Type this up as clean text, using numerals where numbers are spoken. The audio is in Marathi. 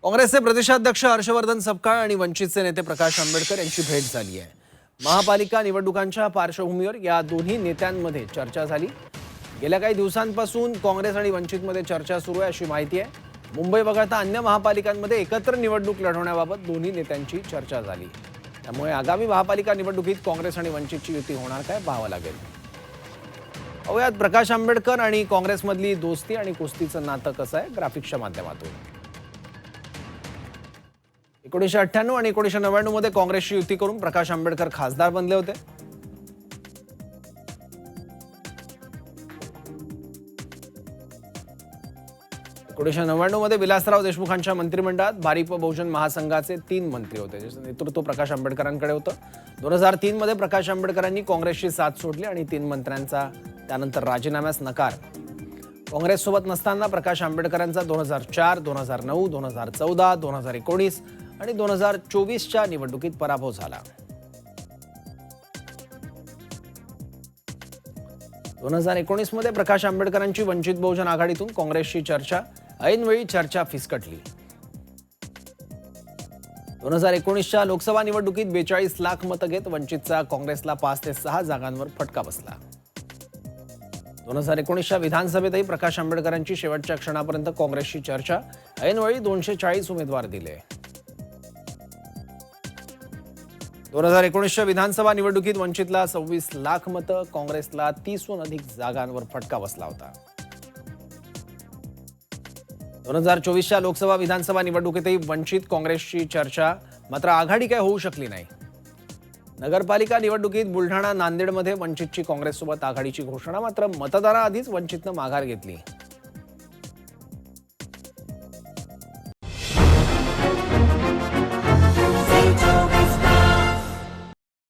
काँग्रेसचे प्रदेशाध्यक्ष हर्षवर्धन सपकाळ आणि वंचितचे नेते प्रकाश आंबेडकर यांची भेट झाली आहे। महापालिका निवडणुकांच्या पार्श्वभूमीवर या दोन्ही नेत्यांमध्ये चर्चा झाली। गेल्या काही दिवसांपासून काँग्रेस आणि वंचितमध्ये चर्चा सुरू आहे अशी माहिती आहे। मुंबई वगळता अन्य महापालिकांमध्ये एकत्र निवडणूक लढवण्याबाबत दोन्ही नेत्यांची चर्चा झाली। त्यामुळे आगामी महापालिका निवडणुकीत काँग्रेस आणि वंचितची युती होणार काय पाहावं लागेल। अवयात प्रकाश आंबेडकर आणि काँग्रेसमधली दोस्ती आणि कुस्तीचं नातं कसं आहे ग्राफिक्सच्या माध्यमातून। 1998 आणि 1999 मध्ये काँग्रेसची युती करून प्रकाश आंबेडकर खासदार बनले होते। मध्ये विलासराव देशमुखांच्या मंत्रिमंडळात भारिप बहुजन महासंघाचे 3 मंत्री होते, ज्याचं नेतृत्व प्रकाश आंबेडकरांकडे होतं। 2003 मध्ये प्रकाश आंबेडकरांनी काँग्रेसची साथ सोडली आणि 3 मंत्र्यांचा त्यानंतर राजीनाम्यास नकार। काँग्रेससोबत नसताना प्रकाश आंबेडकरांचा 2004, 2009, 2014, 2019 आणि 2024च्या निवडणुकीत पराभव झाला। 2019 मध्ये प्रकाश आंबेडकरांची वंचित बहुजन आघाडीतून काँग्रेसची चर्चा ऐनवेळी चर्चा फिसकटली। 2019च्या लोकसभा निवडणुकीत 42 लाख मतं घेत वंचितचा काँग्रेसला 5 ते 6 जागांवर फटका बसला। 2019च्या विधानसभेतही प्रकाश आंबेडकरांची शेवटच्या क्षणापर्यंत काँग्रेसची चर्चा ऐनवेळी 240 उमेदवार दिले। 2019च्या विधानसभा निवडणुकीत वंचितला 26 लाख मतं, काँग्रेसला 30हून अधिक जागांवर फटका बसला होता। 2024च्या लोकसभा विधानसभा निवडणुकीतही वंचित काँग्रेसची चर्चा, मात्र आघाडी काय होऊ शकली नाही। नगरपालिका निवडणुकीत बुलढाणा नांदेडमध्ये वंचितची काँग्रेससोबत आघाडीची घोषणा, मात्र मतदाराआधीच वंचितनं माघार घेतली।